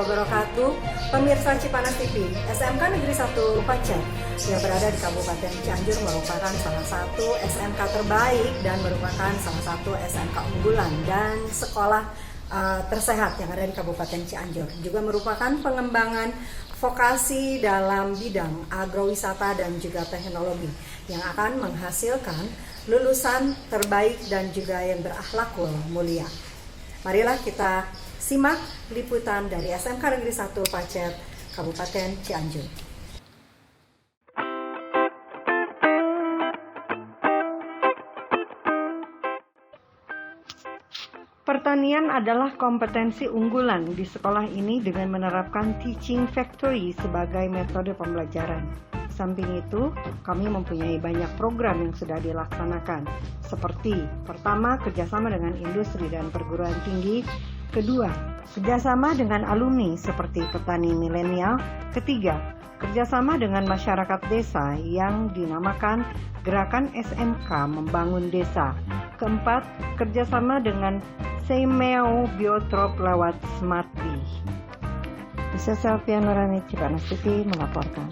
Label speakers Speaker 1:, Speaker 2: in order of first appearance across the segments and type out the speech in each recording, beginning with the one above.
Speaker 1: wabarakatuh. Pemirsa Cipanas TV, SMK Negeri 1 Pacet yang berada di Kabupaten Cianjur merupakan salah satu SMK terbaik dan merupakan salah satu SMK unggulan dan sekolah tersehat yang ada di Kabupaten Cianjur. Juga merupakan pengembangan vokasi dalam bidang agrowisata dan juga teknologi yang akan menghasilkan lulusan terbaik dan juga yang berakhlakul mulia. Marilah kita simak liputan dari SMK Negeri 1 Pacet, Kabupaten Cianjur. Pertanian adalah kompetensi unggulan di sekolah ini dengan menerapkan teaching factory sebagai metode pembelajaran. Samping itu, kami mempunyai banyak program yang sudah dilaksanakan, seperti pertama, kerjasama dengan industri dan perguruan tinggi, kedua, kerjasama dengan alumni seperti petani milenial, ketiga, kerjasama dengan masyarakat desa yang dinamakan Gerakan SMK Membangun Desa, keempat, kerjasama dengan Semeo Biotrop lewat Smart Bee. Bisa Selvia Nurani, Cipanas TV melaporkan.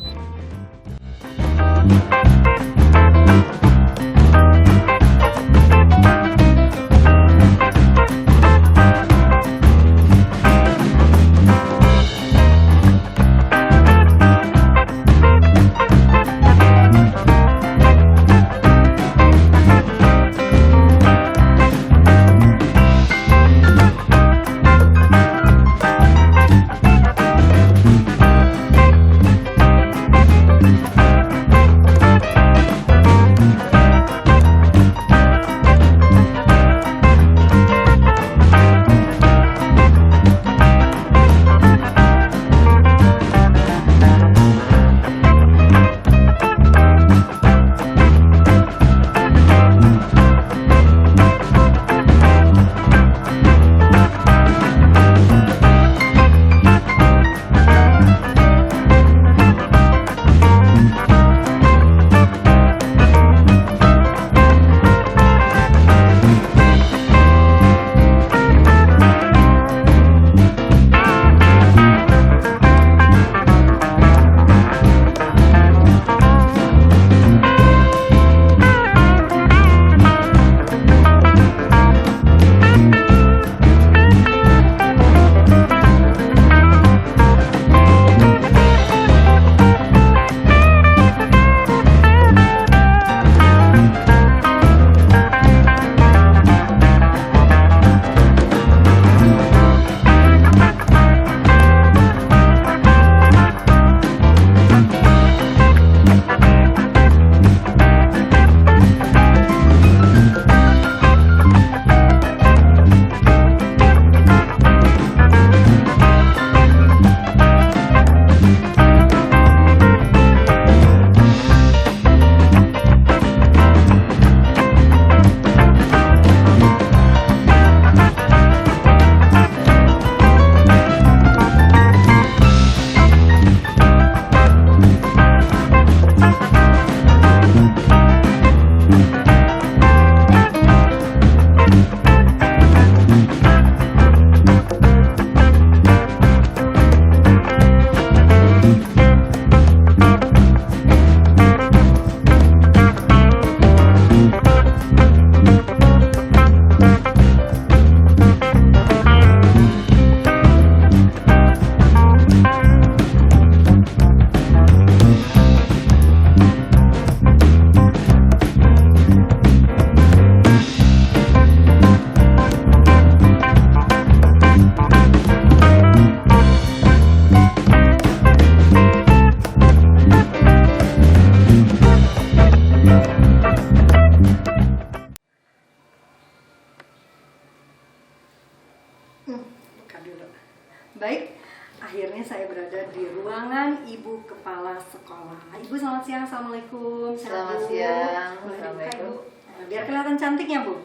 Speaker 1: Baik, akhirnya saya berada di ruangan Ibu Kepala Sekolah. Ibu selamat siang, Assalamualaikum.
Speaker 2: Selamat siang, Assalamualaikum.
Speaker 1: Biar kelihatan cantiknya Bu.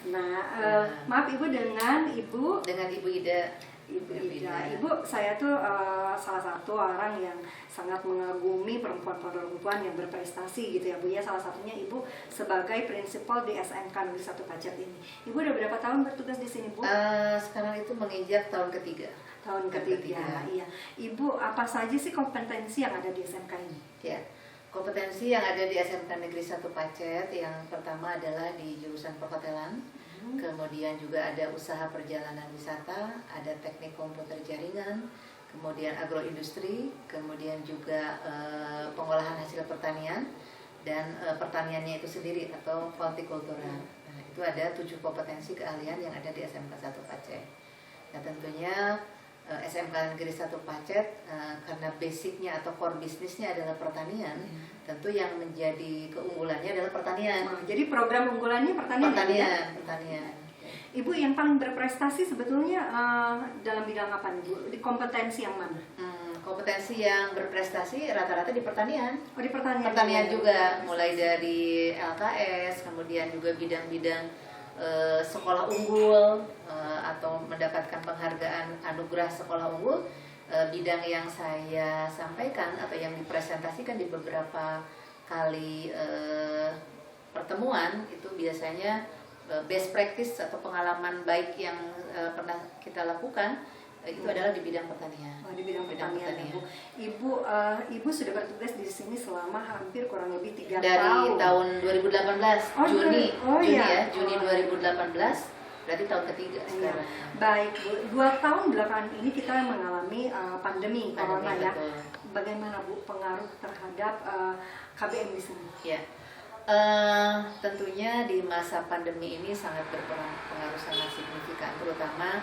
Speaker 1: Nah, maaf Ibu dengan Ibu
Speaker 2: Ida.
Speaker 1: Ibu
Speaker 2: Ibu
Speaker 1: Ida.
Speaker 2: Ida.
Speaker 1: Ibu, saya tuh salah satu orang yang sangat mengagumi perempuan-perempuan yang berprestasi gitu ya Bu ya. Salah satunya Ibu sebagai prinsipal di SMK Negeri 1 Pacet ini. Ibu udah berapa tahun bertugas di sini Bu?
Speaker 2: Sekarang itu menginjak tahun ketiga.
Speaker 1: Tahun ketiga. Iya. Ibu, apa saja sih kompetensi yang ada di SMK ini?
Speaker 2: Ya, kompetensi yang ada di SMK Negeri 1 Pacet yang pertama adalah di jurusan perhotelan. Kemudian juga ada usaha perjalanan wisata, ada teknik komputer jaringan, kemudian agroindustri, kemudian juga pengolahan hasil pertanian dan pertaniannya itu sendiri atau hortikultura. Nah, itu ada 7 kompetensi keahlian yang ada di SMK 1 Pacet. Nah, tentunya SMK Negeri 1 Pacet karena basicnya atau core bisnisnya adalah pertanian, tentu yang menjadi keunggulannya adalah pertanian.
Speaker 1: Jadi program unggulannya pertanian.
Speaker 2: Pertanian.
Speaker 1: Ibu yang paling berprestasi sebetulnya dalam bidang apa nih Bu? Di kompetensi yang mana?
Speaker 2: Kompetensi yang berprestasi rata-rata di pertanian.
Speaker 1: Oh, di pertanian.
Speaker 2: Pertanian juga, mulai dari LKS, kemudian juga bidang-bidang sekolah unggul atau mendapatkan penghargaan anugerah sekolah unggul. Bidang yang saya sampaikan atau yang dipresentasikan di beberapa kali pertemuan itu biasanya best practice atau pengalaman baik yang pernah kita lakukan itu adalah di bidang pertanian.
Speaker 1: Oh, di bidang pertanian. Ya, Bu. Ibu sudah bertugas di sini selama hampir kurang lebih 3 tahun.
Speaker 2: Dari tahun 2018 Juni ya, Juni 2018 berarti tahun ketiga sekarang.
Speaker 1: Baik Bu, 2 tahun belakangan ini kita mengalami pandemi corona ya.
Speaker 2: Betul.
Speaker 1: Bagaimana Bu pengaruh terhadap KBM di sini?
Speaker 2: Ya. Tentunya di masa pandemi ini sangat berpengaruh sangat signifikan, terutama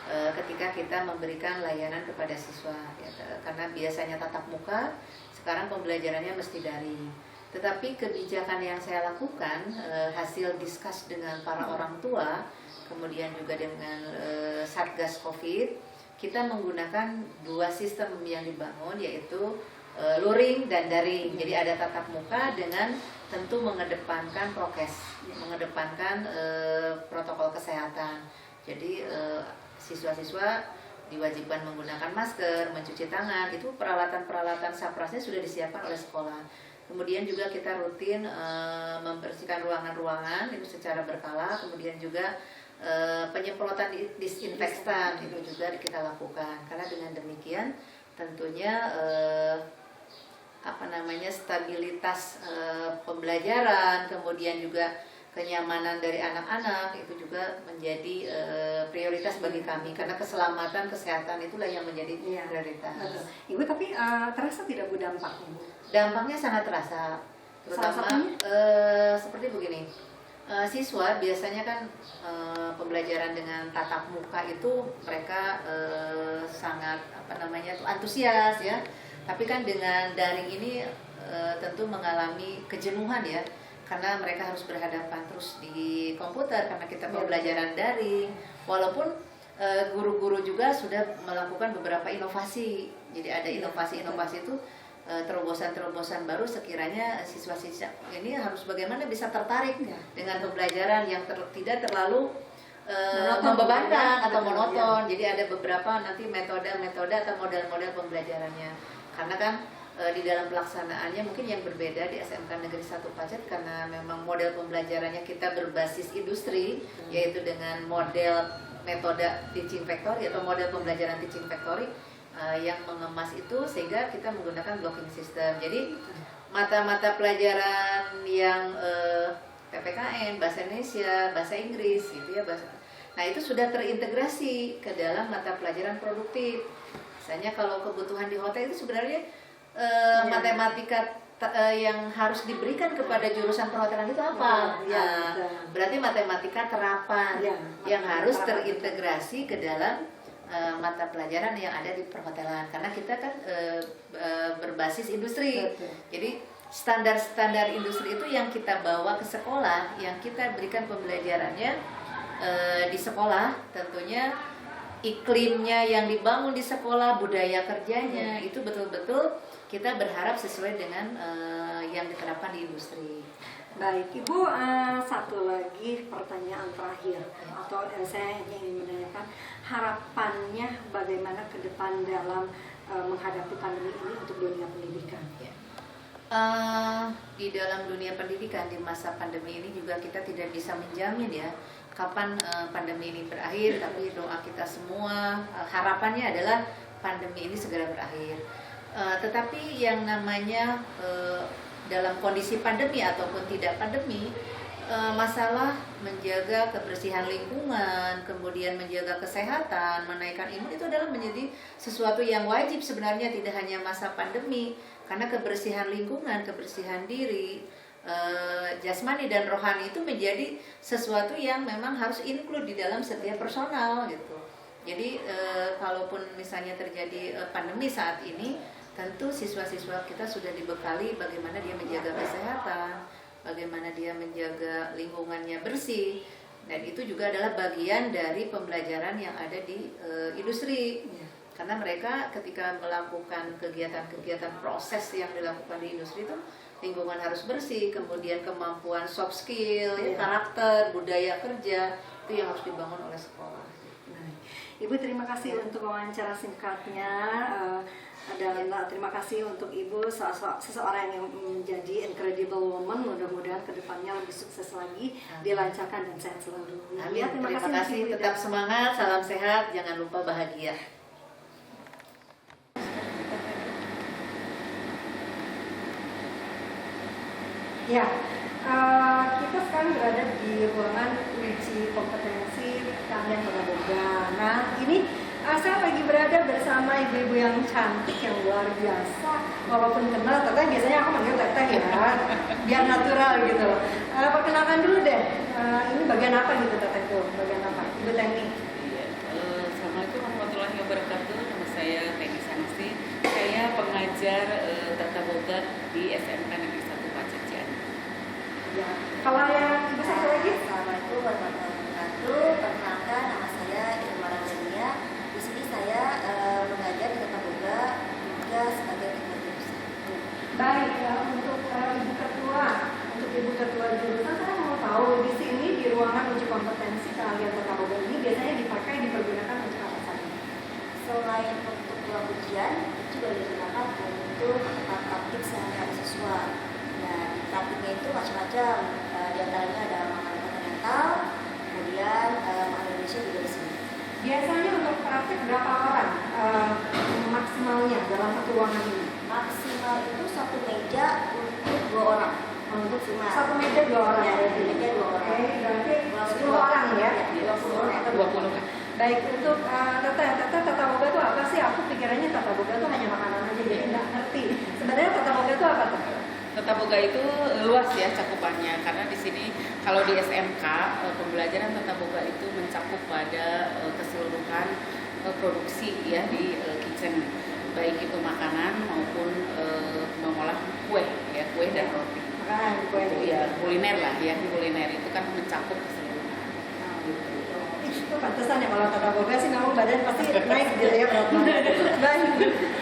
Speaker 2: ketika kita memberikan layanan kepada siswa ya, karena biasanya tatap muka, sekarang pembelajarannya mesti daring. Tetapi kebijakan yang saya lakukan hasil diskus dengan para orang tua, kemudian juga dengan Satgas Covid, kita menggunakan 2 sistem yang dibangun, yaitu luring dan daring. Jadi ada tatap muka dengan tentu mengedepankan prokes, mengedepankan protokol kesehatan. Jadi siswa-siswa diwajibkan menggunakan masker, mencuci tangan, itu peralatan-peralatan saprasnya sudah disiapkan oleh sekolah. Kemudian juga kita rutin membersihkan ruangan-ruangan itu secara berkala, kemudian juga penyemprotan disinfektan itu juga kita lakukan. Karena dengan demikian tentunya stabilitas pembelajaran, kemudian juga kenyamanan dari anak-anak itu juga menjadi prioritas bagi kami, karena keselamatan kesehatan itulah yang menjadi prioritas.
Speaker 1: Betul. Ibu, tapi terasa tidak Bu dampaknya Bu?
Speaker 2: Dampaknya sangat terasa, terutama seperti begini. Siswa biasanya kan pembelajaran dengan tatap muka itu mereka sangat antusias ya. Tapi kan dengan daring ini tentu mengalami kejenuhan ya, karena mereka harus berhadapan terus di komputer karena kita pembelajaran daring. Walaupun guru-guru juga sudah melakukan beberapa inovasi. Jadi ada inovasi-inovasi itu terobosan-terobosan baru sekiranya siswa-siswa ini harus bagaimana bisa tertarik dengan pembelajaran yang tidak terlalu membebankan atau monoton. Jadi ada beberapa nanti metode-metode atau model-model pembelajarannya. Karena kan di dalam pelaksanaannya mungkin yang berbeda di SMK Negeri 1 Pacet, karena memang model pembelajarannya kita berbasis industri, yaitu dengan model metode teaching factory atau model pembelajaran teaching factory yang mengemas itu, sehingga kita menggunakan blocking system. Jadi mata-mata pelajaran yang PPKN, bahasa Indonesia, bahasa Inggris gitu ya, nah itu sudah terintegrasi ke dalam mata pelajaran produktif. Misalnya kalau kebutuhan di hotel itu sebenarnya matematika yang harus diberikan kepada jurusan perhotelan itu apa? Berarti matematika terapan yang harus terintegrasi ke dalam mata pelajaran yang ada di perhotelan, karena kita kan berbasis industri. Jadi standar-standar industri itu yang kita bawa ke sekolah, yang kita berikan pembelajarannya di sekolah. Tentunya iklimnya yang dibangun di sekolah, budaya kerjanya itu betul-betul kita berharap sesuai dengan yang diterapkan di industri.
Speaker 1: Baik, Ibu, satu lagi pertanyaan terakhir atau saya ingin menanyakan harapan harapannya bagaimana ke depan dalam menghadapi pandemi ini untuk dunia pendidikan?
Speaker 2: Ya. Di dalam dunia pendidikan di masa pandemi ini juga kita tidak bisa menjamin ya kapan pandemi ini berakhir, tapi doa kita semua harapannya adalah pandemi ini segera berakhir. Tetapi yang namanya dalam kondisi pandemi ataupun tidak pandemi, masalah menjaga kebersihan lingkungan, kemudian menjaga kesehatan, menaikkan imun itu adalah menjadi sesuatu yang wajib sebenarnya, tidak hanya masa pandemi, karena kebersihan lingkungan, kebersihan diri, jasmani dan rohani itu menjadi sesuatu yang memang harus include di dalam setiap personal gitu. Jadi kalaupun misalnya terjadi pandemi saat ini, tentu siswa-siswa kita sudah dibekali bagaimana dia menjaga kesehatan, bagaimana dia menjaga lingkungannya bersih, dan itu juga adalah bagian dari pembelajaran yang ada di industri. Karena mereka ketika melakukan kegiatan-kegiatan proses yang dilakukan di industri itu lingkungan harus bersih, kemudian kemampuan soft skill, karakter, budaya kerja itu yang harus dibangun oleh sekolah.
Speaker 1: Ibu terima kasih untuk wawancara singkatnya. Dan terima kasih untuk Ibu, seseorang yang menjadi incredible woman. Mudah-mudahan kedepannya lebih sukses lagi, dilancarkan dan sehat selalu.
Speaker 2: Amin. Terima kasih, tetap semangat, salam sehat, jangan lupa bahagia.
Speaker 1: Ya, kita sekarang berada di ruangan uji kompetensi keahlian pedagoga. Nah, ini saya lagi berada bersama ibu-ibu yang cantik, yang luar biasa. Walaupun kenal, teteh biasanya aku manggil teteh ya, biar natural gitu. Perkenalkan dulu deh, ini bagian apa gitu teteh tuh? Bagian apa? Ibu Teni.
Speaker 3: Assalamualaikum warahmatullahi wabarakatuh. Nama saya Teni Sanasi. Saya pengajar tata boga di SMK Negeri 1 Pacecian.
Speaker 1: Ya. Kalau yang ibu satu lagi?
Speaker 4: Assalamualaikum warahmatullahi wabarakatuh. Perkenalkan, nama saya Irma Rajania. Di sini saya mengajar di Tata Boga juga sebagai ketua jurusan.
Speaker 1: Baik, ya, untuk ibu ketua jurusan, saya mau tahu di sini di ruangan uji kompetensi keahlian tata boga ini biasanya dipergunakan untuk apa saja?
Speaker 4: Selain untuk ruang ujian, itu juga digunakan untuk praktik sehari-hari siswa. Nah, di praktiknya itu macam-macam. Di antaranya ada makanan mental, kemudian makanan Indonesia juga di sini.
Speaker 1: Biasanya untuk praktek berapa orang maksimalnya dalam satu ruangan ini?
Speaker 4: Maksimal itu satu meja untuk 2 orang.
Speaker 1: Untuk
Speaker 4: Maksimal.
Speaker 1: satu meja 2 orang
Speaker 4: Ya,
Speaker 1: berarti.
Speaker 4: meja 2 orang.
Speaker 1: Oke, berarti 10 orang ya?
Speaker 4: 20 orang.
Speaker 3: 20 kan?
Speaker 1: Baik, untuk tata boga itu apa sih? Aku pikirannya tata boga itu hanya makanan aja, jadi nggak ngerti. Sebenarnya tata boga itu apa tuh?
Speaker 3: Tata boga itu luas ya cakupannya, karena di sini kalau di SMK pembelajaran tata boga itu mencakup pada keseluruhan produksi ya di kitchen, baik itu makanan maupun mengolah kue ya, kue dan roti.
Speaker 1: Makanan, kue.
Speaker 3: Ya kuliner lah ya, kuliner itu kan mencakup keseluruhan.
Speaker 1: Itu pantesan ya kalau tata boga sih memang badan pasti naik gitu ya berat badan. Baik.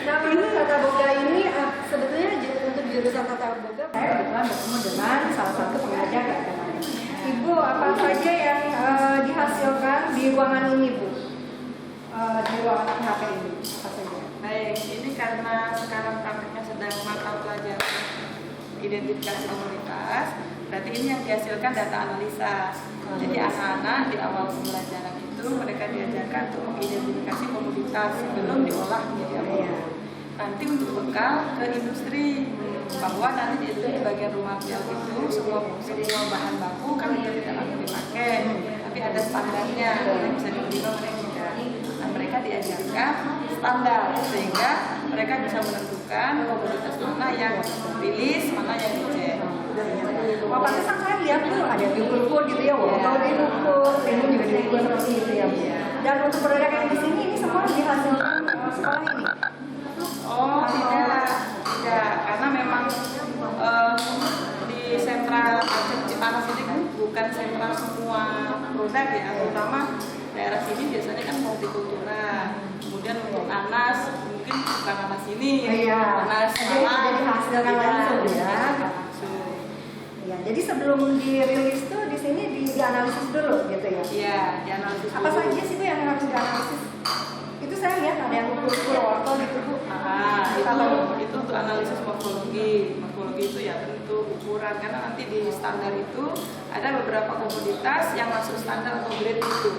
Speaker 1: Nah ini tata boga ini sebetulnya untuk jurusan tata boga saya kebetulan bertemu dengan salah satu pengajar ya. Ibu apa saja yang dihasilkan di ruangan ini Bu? Di ruangan PHP ini apa saja?
Speaker 5: Baik, ini karena sekarang prakteknya sedang mata pelajaran identifikasi komunitas, berarti ini yang dihasilkan data analisa. Jadi anak-anak di awal pembelajaran itu mereka diajarkan untuk mengidentifikasi komoditas sebelum diolah menjadi apa. Nanti untuk bekal ke industri, bahwa nanti di bagian rumah pial itu semua bahan baku kan tidak langsung dipakai, tapi ada standarnya yang bisa diterima mereka. Nah, mereka diajarkan standar sehingga mereka bisa menentukan komoditas mana yang rilis, mana yang dicek.
Speaker 1: Oh, pantesan saya lihat tuh ada diukur gitu ya, wortel diukur, timun juga diukur seperti itu ya. Dan untuk produk yang di sini ini semua dihasilkan sekolah ini.
Speaker 5: Oh tidak, karena memang di sentra Cipanas ini kan bukan sentra semua produk ya, terutama daerah sini biasanya kan multikultural. Kemudian untuk nanas mungkin bukan nanas ini, nanas
Speaker 1: jadi dihasilkan langsung ya. Ya, jadi sebelum dirilis tuh di sini dianalisis dulu gitu ya.
Speaker 5: Iya, dianalisis.
Speaker 1: Apa saja sih Bu yang harus dianalisis? yang ukur-ukur wortel gitu Bu.
Speaker 5: Itu untuk analisis morfologi. Morfologi itu ya tentu ukuran, karena nanti di standar itu ada beberapa komoditas yang masuk standar atau grade itu.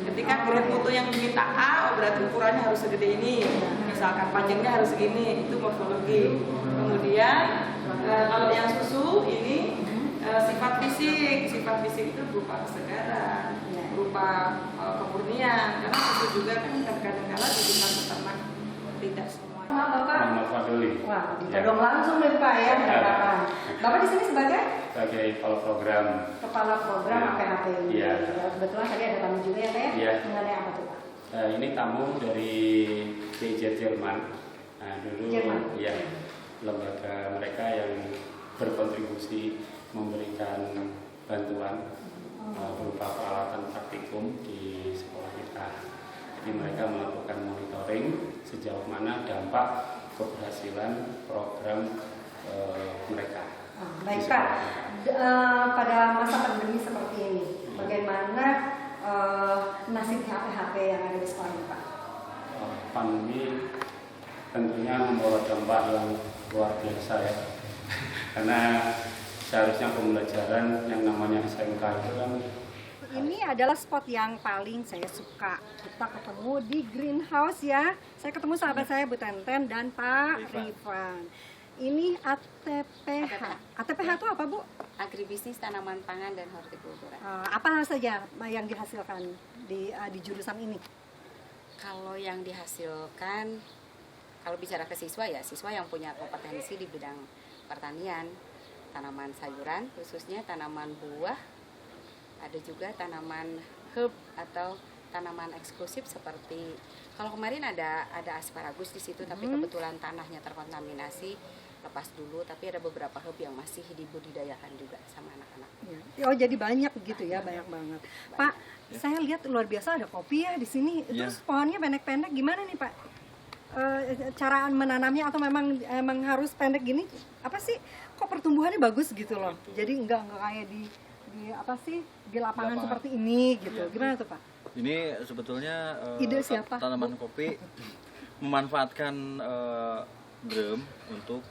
Speaker 5: Ketika grade mutu yang diminta A, berarti ukurannya harus segede ini. Misalkan panjangnya harus segini, itu morfologi. Kemudian kalau yang susu ini sifat fisik itu berupa kesegaran, berupa kemurnian. Karena susu juga kan kadang-kadang dibilang peternak tidak semua.
Speaker 1: Bapak,
Speaker 6: Muhammad Fadli.
Speaker 1: wah, ditodong langsung nih Pak ya, Bapak. Bapak di sini sebagai
Speaker 6: Kepala program.
Speaker 1: kepala program APHP ini.
Speaker 6: Iya.
Speaker 1: Kebetulan tadi ada tamu juga ya Pak ya?
Speaker 6: Iya.
Speaker 1: Mengenai apa tuh Pak?
Speaker 6: Ini tamu dari DIJ Jerman. Nah, dulu
Speaker 1: Jerman.
Speaker 6: ya lembaga mereka yang berkontribusi memberikan bantuan berupa peralatan praktikum di sekolah kita. Jadi mereka melakukan monitoring sejauh mana dampak keberhasilan program mereka.
Speaker 1: Baik Pak, pada masa pandemi seperti ini, bagaimana nasib HP yang ada di sekolah ini Pak?
Speaker 6: Pandemi tentunya membawa dampak yang luar biasa ya. Karena seharusnya pembelajaran yang namanya SMK itu kan
Speaker 1: Ini adalah spot yang paling saya suka. Kita ketemu di greenhouse ya. Saya ketemu sahabat saya Bu Tenten dan Pak Rifan. Ini ATPH. ATPH itu apa Bu?
Speaker 7: Agribisnis tanaman pangan dan hortikultura.
Speaker 1: Apa saja yang dihasilkan di jurusan ini?
Speaker 7: Kalau yang dihasilkan, kalau bicara ke siswa ya, siswa yang punya kompetensi di bidang pertanian, tanaman sayuran, khususnya tanaman buah, ada juga tanaman herb atau tanaman eksklusif seperti kalau kemarin ada asparagus di situ, tapi kebetulan tanahnya terkontaminasi, lepas dulu. Tapi ada beberapa herb yang masih dibudidayakan juga sama anak-anak.
Speaker 1: Oh jadi banyak gitu ya, banyak banget. Pak, saya lihat luar biasa ada kopi ya di sini. Terus pohonnya pendek-pendek, gimana nih Pak? Cara menanamnya atau memang harus pendek gini? Apa sih? Kok pertumbuhannya bagus gitu loh? Jadi enggak kayak di lapangan seperti ini gitu. Gimana tuh Pak?
Speaker 8: Ini sebetulnya
Speaker 1: Ide siapa?
Speaker 8: tanaman kopi memanfaatkan drum untuk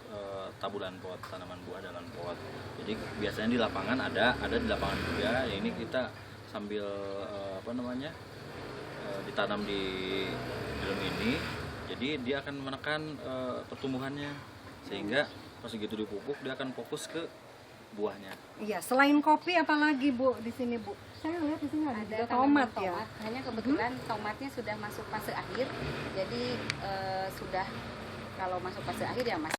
Speaker 8: taburan pot, tanaman buah dalam pot. Jadi biasanya di lapangan ada di lapangan juga. Ya ini kita sambil ditanam di drum ini. Jadi dia akan menekan pertumbuhannya, sehingga pas begitu dipupuk dia akan fokus ke buahnya.
Speaker 1: Iya, selain kopi apalagi Bu di sini Bu? Saya lihat di sini ada juga
Speaker 7: tanaman
Speaker 1: tomat ya.
Speaker 7: Hanya kebetulan tomatnya sudah masuk fase akhir. Jadi sudah kalau masuk fase akhir ya Mas